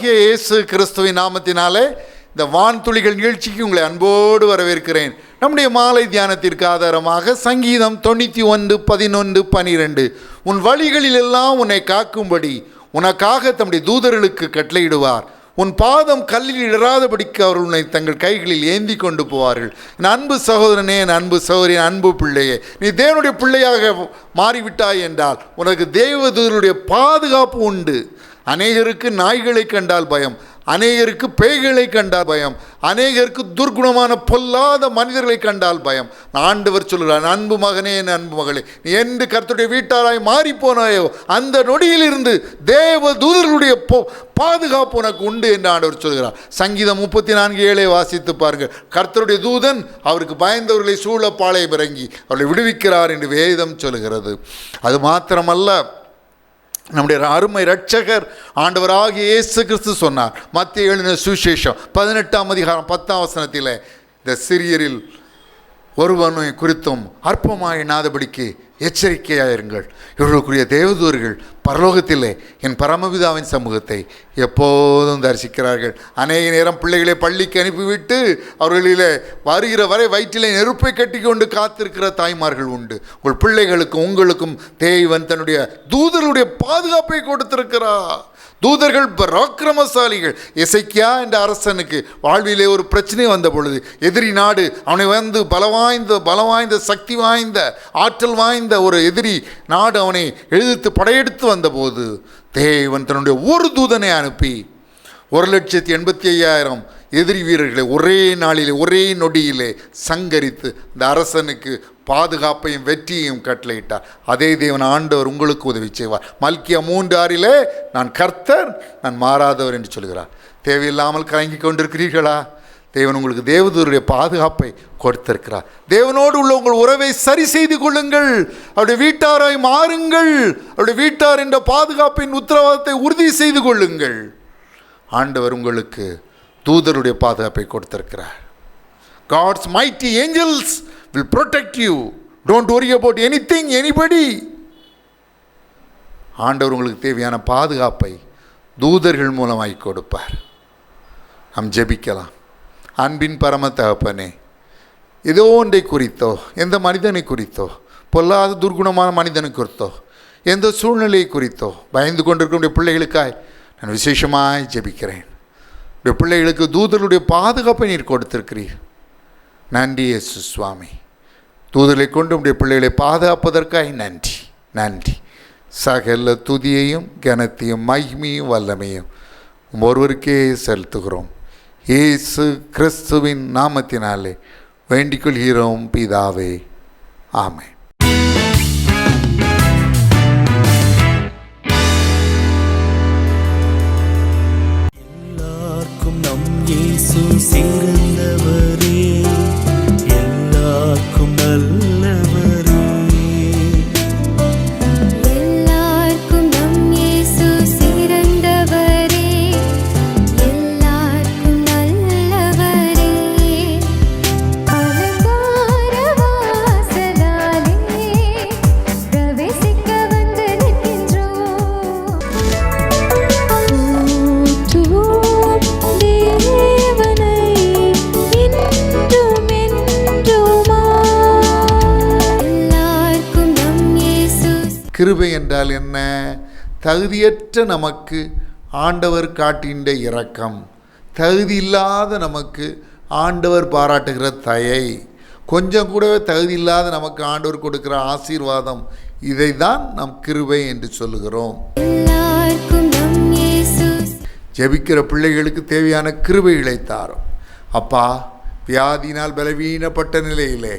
ஆண்டவராகிய இயேசு கிறிஸ்துவின் நாமத்தினாலே இந்த வான்துளிகள் நிகழ்ச்சிக்கு உங்களை அன்போடு வரவேற்கிறேன். நம்முடைய மாலை தியானத்திற்கு ஆதாரமாக சங்கீதம் 91:11-12, உன் வழிகளில் எல்லாம் உன்னை காக்கும்படி உனக்காக தம்முடைய தூதர்களுக்கு கட்டளையிடுவார். உன் பாதம் கல்லில் இடராதபடிக்கு அவர் உன்னை தங்கள் கைகளில் ஏந்தி கொண்டு போவார்கள். என் அன்பு சகோதரனே, என் அன்பு சகோதரி, அன்பு பிள்ளையே, நீ தேவனுடைய பிள்ளையாக மாறிவிட்டாய் என்றால் உனக்கு தேவதூதருடைய பாதுகாப்பு உண்டு. அநேகருக்கு நாய்களை கண்டால் பயம், அநேகருக்கு பேய்களை கண்டால் பயம், அநேகருக்கு துர்குணமான பொல்லாத மனிதர்களை கண்டால் பயம். ஆண்டவர் சொல்கிறார், அன்பு மகனே, என் அன்பு மகளே, நீ என்று கர்த்தருடைய வீட்டாராய் மாறிப்போனாயோ அந்த நொடியிலிருந்து தேவ தூதர்களுடைய பாதுகாப்பு உனக்கு உண்டு என்று ஆண்டவர் சொல்கிறார். சங்கீதம் 34:7 வாசித்து பாருங்கள். கர்த்தருடைய தூதன் அவருக்கு பயந்தவர்களை சூழ பாளையம் இறங்கி அவர்களை விடுவிக்கிறார் என்று வேதம் சொல்கிறது. அது மாத்திரமல்ல, நம்முடைய அருமை இரட்சகர் ஆண்டவராகிய இயேசு கிறிஸ்து சொன்னார். மத்தேயு எழுதின சுவிசேஷம் 18:10 இந்த சிறியரில் ஒருவனை குறித்தும் அற்பமாய் எண்ணாதபடிக்கு எச்சரிக்கையாயிருங்கள். இவர்களுக்குரிய தேவதூதர்கள் பரலோகத்திலே என் பரமபிதாவின் சமூகத்தை எப்போதும் தரிசிக்கிறார்கள். அநேக நேரம் பிள்ளைகளை பள்ளிக்கு அனுப்பிவிட்டு அவர்களிலே வருகிற வரை வயிற்றிலே நெருப்பை கட்டி கொண்டு காத்திருக்கிற தாய்மார்கள் உண்டு. உங்கள் பிள்ளைகளுக்கும் உங்களுக்கும் தேவன் தன்னுடைய தூதர்களுடைய பாதுகாப்பை கொடுத்திருக்கிறார். தூதர்கள் பராக்கிரமசாலிகள். எசேக்கியா என்ற அரசனுக்கு வாழ்விலே ஒரு பிரச்சனை வந்த பொழுது எதிரி நாடு அவனை வந்து பலவாய்ந்த சக்தி வாய்ந்த ஆற்றல் வாய்ந்த ஒரு எதிரி நாடு அவனை எதிர்த்து படையெடுத்து வந்தபோது தேவன் தன்னுடைய ஒரு தூதனை அனுப்பி 1,85,000 எதிரி வீரர்களை ஒரே நாளிலே ஒரே நொடியிலே சங்கரித்து இந்த அரசனுக்கு பாதுகாப்பையும் வெற்றியையும் கட்டளையிட்டார். அதே தேவன் ஆண்டவர் உங்களுக்கு உதவி செய்வார். மல்கியா 3:6 நான் கர்த்தர், நான் மாறாதவர் என்று சொல்கிறார். தேவையில்லாமல் கலங்கி கொண்டிருக்கிறீர்களா? தேவன் உங்களுக்கு தேவதூதருடைய பாதுகாப்பை கொடுத்திருக்கிறார். தேவனோடு உள்ள உங்கள் உறவை சரி செய்து கொள்ளுங்கள். அவருடைய வீட்டாராய் மாறுங்கள். அவருடைய வீட்டார் என்ற பாதுகாப்பின் உத்தரவாதத்தை உறுதி செய்து கொள்ளுங்கள். ஆண்டவர் உங்களுக்கு தூதருடைய பாதுகாப்பை கொடுத்திருக்கிறார். God's mighty angels will protect you. Don't worry about anything, anybody. ஆண்டவர் உங்களுக்கு தேவையான பாதுகாப்பை தூதர்கள் மூலமாய் கொடுப்பார். நாம் ஜெபிக்கலாம். அன்பின் பரம தகப்பனே, ஏதோ ஒன்றை குறித்தோ, எந்த மனிதனை குறித்தோ, பொல்லாத துர்குணமான மனிதனை குறித்தோ, எந்த சூழ்நிலையை குறித்தோ பயந்து கொண்டிருக்கிற பிள்ளைகளுக்காய் நான் விசேஷமாய் ஜெபிக்கிறேன். உடைய பிள்ளைகளுக்கு தூதர்களுடைய பாதுகாப்பை நீர் கொடுத்திருக்கிறீர். நன்றி இயேசு சுவாமி. தூதர்களை கொண்டு உடைய பிள்ளைகளை பாதுகாப்பதற்காக நன்றி. நன்றி. சகல துதியையும் கனத்தையும் மகிமையும் வல்லமையும் ஒருவருக்கே செலுத்துகிறோம். இயேசு கிறிஸ்துவின் நாமத்தினாலே வேண்டிக் கொள்கிறோம் பிதாவே. ஆமென். எல்லாருக்கும் நம் இயேசு சிறந்தவரே, எல்லாருக்கும் நல்லவரே. எல்லாருக்கும் நம் இயேசு சிறந்தவரே, எல்லாருக்கும் நல்லவரே. அலங்கார வாசலாலே பிரவேசிக்க வந்து நிற்கின்றோம். போற்றுவோம் தேவனை இன்றும் என்றுமாய். எல்லாருக்கும் நம் இயேசு. கிருபை என்றால் என்ன? தகுதியற்ற நமக்கு ஆண்டவர் காட்டுகின்ற இரக்கம், தகுதி இல்லாத நமக்கு ஆண்டவர் பாராட்டுகிற தயை, கொஞ்சம் கூடவே தகுதி இல்லாத நமக்கு ஆண்டவர் கொடுக்கிற ஆசீர்வாதம், இதை தான் நாம் கிருபை என்று சொல்லுகிறோம். எல்லாருக்கும் நம் இயேசு. ஜெபிக்கிற பிள்ளைகளுக்கு தேவையான கிருபைகளை தாரும். அப்பா, வியாதியினால் பலவீனப்பட்ட நிலையிலே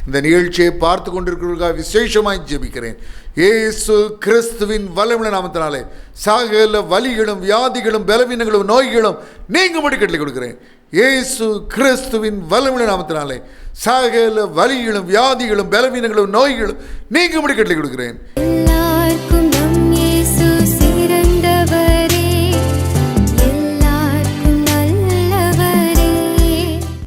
இந்த நிகழ்ச்சியை பார்த்து கொண்டிருக்கிறவர்களுக்காக விசேஷமாய் ஜெபிக்கிறேன். இயேசு கிறிஸ்துவின் வல்லமையுள்ள நாமத்தினாலே சகல வலிகளும் வியாதிகளும் பலவீனங்களும் நோய்களும் நீங்கும்படி கட்டளை கொடுக்கிறேன். இயேசு கிறிஸ்துவின் வல்லமையுள்ள நாமத்தினாலே சகல வலிகளும் வியாதிகளும் பலவீனங்களும் நோய்களும் நீங்கும்படி கட்டளை கொடுக்கிறேன்.